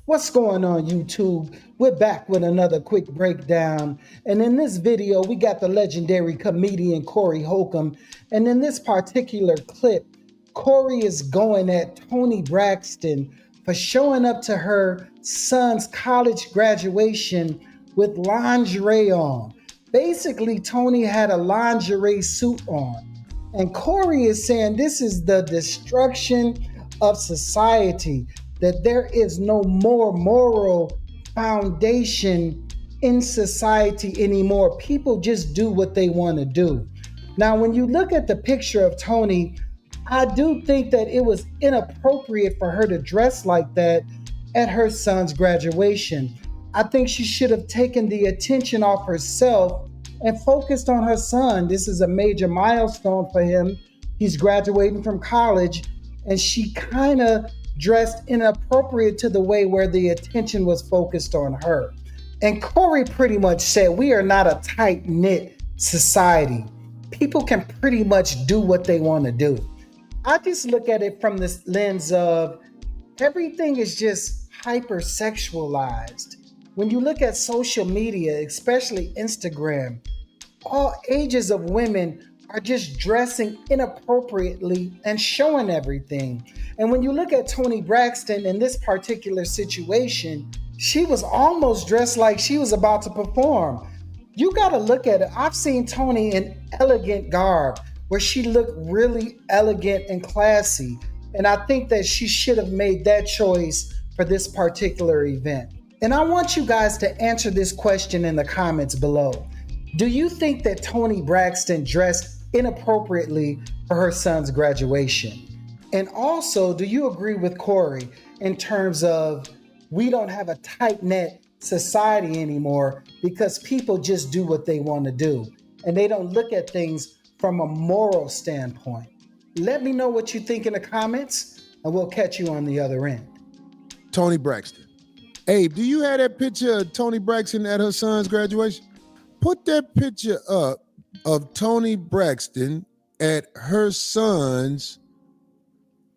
What's going on, YouTube? We're back with another quick breakdown. And in this video, we got the legendary comedian Corey Holcomb. And in this particular clip, Corey is going at Toni Braxton for showing up to her son's college graduation with lingerie on. Basically, Toni had a lingerie suit on. And Corey is saying this is the destruction of society, that there is no more moral foundation in society anymore. People just do what they want to do. Now, when you look at the picture of Toni, I do think that it was inappropriate for her to dress like that at her son's graduation. I think she should have taken the attention off herself and focused on her son. This is a major milestone for him. He's graduating from college, and she kind of dressed inappropriate to the way where the attention was focused on her. And Corey pretty much said, we are not a tight-knit society. People can pretty much do what they want to do. I just look at it from this lens of everything is just hypersexualized. When you look at social media, especially Instagram, all ages of women are just dressing inappropriately and showing everything. And when you look at Toni Braxton in this particular situation, she was almost dressed like she was about to perform. You got to look at it. I've seen Toni in elegant garb where she looked really elegant and classy. And I think that she should have made that choice for this particular event. And I want you guys to answer this question in the comments below. Do you think that Toni Braxton dressed inappropriately for her son's graduation? And also, do you agree with Corey in terms of we don't have a tight-knit society anymore because people just do what they want to do and they don't look at things from a moral standpoint? Let me know what you think in the comments and we'll catch you on the other end. Toni Braxton. Abe, do you have that picture of Toni Braxton at her son's graduation? Put that picture up of Toni Braxton at her son's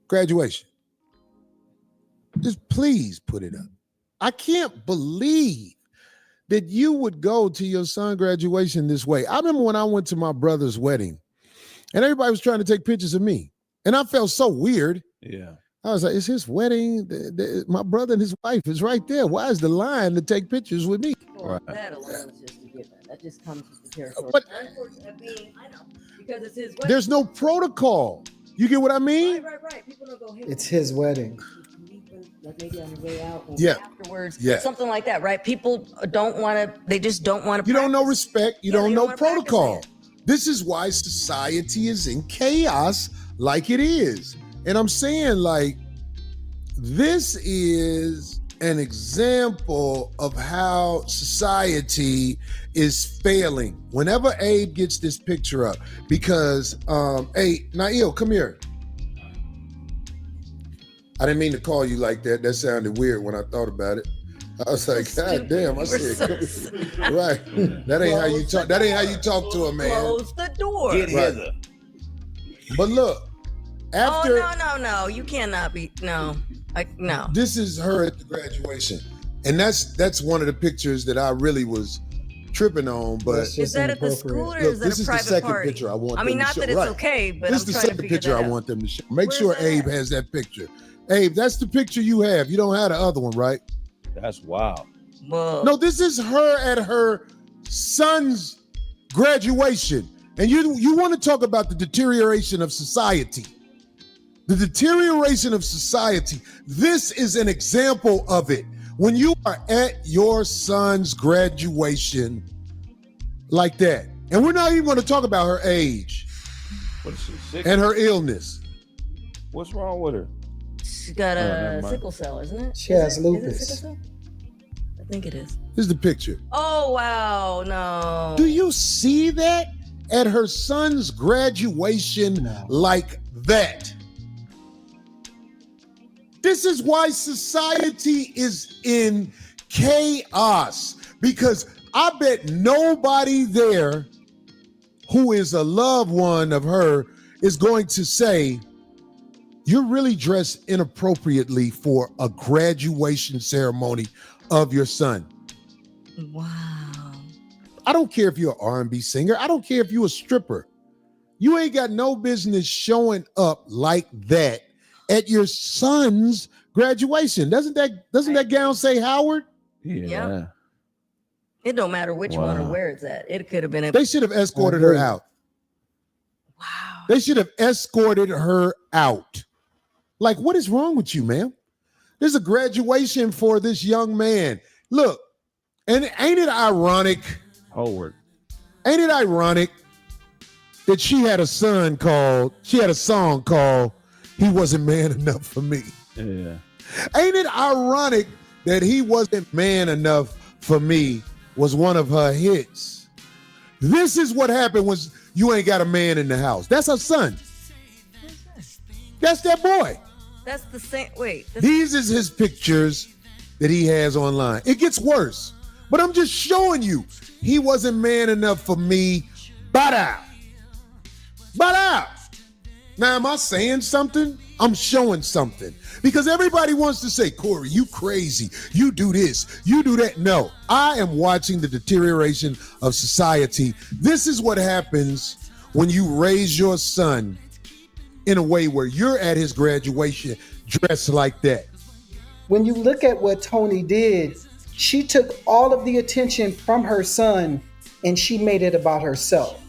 graduation. Just please put it up. I can't believe that you would go to your son's graduation this way. I remember when I went to my brother's wedding and everybody was trying to take pictures of me. And I felt so weird. Yeah. I was like, it's his wedding. My brother and his wife is right there. Why is the line to take pictures with me? Well, that alone is just a given. That just comes with the territory. But I know, because it's his wedding. there's no protocol. You get what I mean? Right. People don't go, hey, It's his wedding. like maybe on the way out or Yeah. afterwards, Yeah. something like that, right? People don't want to, they just don't want to. You don't know respect. You don't know wanna practice protocol. it. This is why society is in chaos like it is. And I'm saying, like, this is an example of how society is failing. Whenever Abe gets this picture up, because, hey, Nail, come here. I didn't mean to call you like that. That sounded weird when I thought about it. I was like, God damn, I said, right. That ain't how you talk. That ain't how you talk to a man. Close the door. Get hither. But look, after No. You cannot be. No. No. this is her at the graduation. And that's one of the pictures that I really was tripping on. But That's Is just that at the inappropriate. school or look, is that this a is the private second party? picture I want I mean, them to not show. that it's Right. okay, but This I'm is the trying to second figure picture that I out. want them to show. Make Where's sure that Abe at? has that picture. Abe, that's the picture you have. You don't have the other one, right? That's wild. Whoa. No, this is her at her son's graduation. And you want to talk about the deterioration of society. The deterioration of society. This is an example of it. When you are at your son's graduation like that, and we're not even going to talk about her age What is she, sick? and her illness. What's wrong with her? She's got never a mind. sickle cell, isn't it? She has Is it lupus. sickle cell? I think it is. Here's the picture. Oh, wow. No. Do you see that at her son's graduation No. like that? This is why society is in chaos, because I bet nobody there who is a loved one of her is going to say, You're really dressed inappropriately for a graduation ceremony of your son. Wow. I don't care if you're an R&B singer. I don't care if you're a stripper. You ain't got no business showing up like that at your son's graduation. Doesn't that gown say Howard? Yeah. Yep. It don't matter which one or where it's at. It could have been They should have escorted her out. Wow. They should have escorted her out. Like, what is wrong with you, ma'am? There's a graduation for this young man. Look, and ain't it ironic? Howard. Ain't it ironic that she had a song called He Wasn't Man Enough for Me? Yeah. Ain't it ironic that He Wasn't Man Enough for Me was one of her hits? This is what happened when you ain't got a man in the house. That's her son. That's that boy. That's the same. Wait. These is his pictures that he has online. It gets worse. But I'm just showing you. He wasn't man enough for me. Bada. Now, am I saying something? I'm showing something. Because everybody wants to say, Corey, you crazy. You do this. You do that. No, I am watching the deterioration of society. This is what happens when you raise your son in a way where you're at his graduation dressed like that. When you look at what Toni did, she took all of the attention from her son and she made it about herself.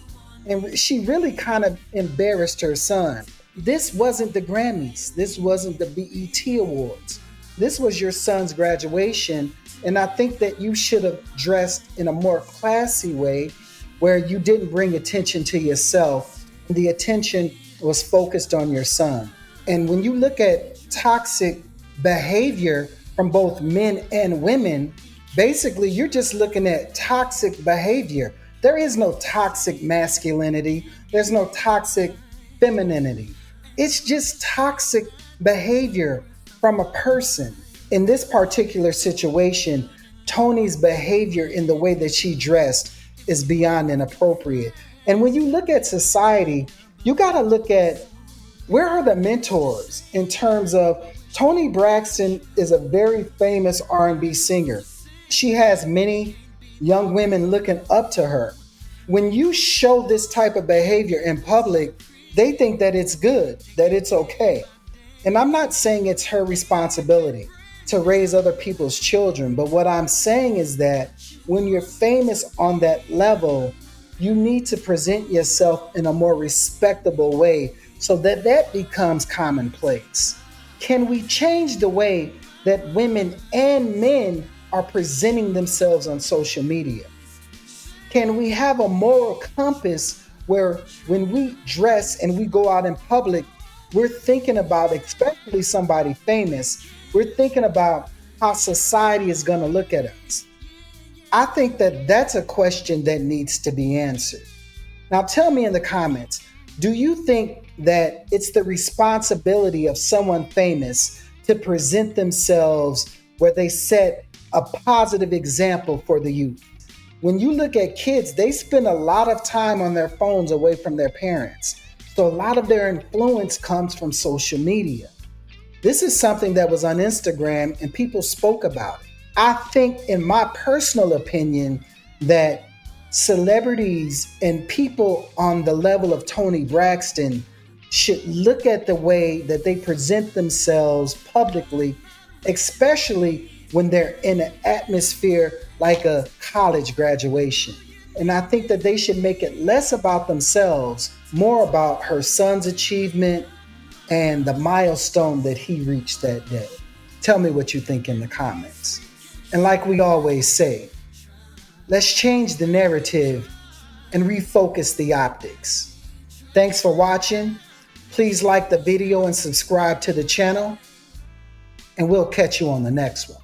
And she really kind of embarrassed her son. This wasn't the Grammys. This wasn't the BET Awards. This was your son's graduation. And I think that you should have dressed in a more classy way where you didn't bring attention to yourself. The attention was focused on your son. And when you look at toxic behavior from both men and women, basically you're just looking at toxic behavior. There is no toxic masculinity. There's no toxic femininity. It's just toxic behavior from a person. In this particular situation, Toni's behavior in the way that she dressed is beyond inappropriate. And when you look at society, you got to look at where are the mentors in terms of Toni Braxton is a very famous R&B singer. She has many young women looking up to her. When you show this type of behavior in public, they think that it's good, that it's okay. And I'm not saying it's her responsibility to raise other people's children, but what I'm saying is that when you're famous on that level, you need to present yourself in a more respectable way so that that becomes commonplace. Can we change the way that women and men are presenting themselves on social media? Can we have a moral compass where when we dress and we go out in public, we're thinking about, especially somebody famous, we're thinking about how society is going to look at us? I think that that's a question that needs to be answered. Now tell me in the comments, do you think that it's the responsibility of someone famous to present themselves where they set a positive example for the youth? When you look at kids, they spend a lot of time on their phones away from their parents. So a lot of their influence comes from social media. This is something that was on Instagram and people spoke about it. I think, in my personal opinion, that celebrities and people on the level of Toni Braxton should look at the way that they present themselves publicly, especially when they're in an atmosphere like a college graduation. And I think that they should make it less about themselves, more about her son's achievement and the milestone that he reached that day. Tell me what you think in the comments. And like we always say, let's change the narrative and refocus the optics. Thanks for watching. Please like the video and subscribe to the channel. And we'll catch you on the next one.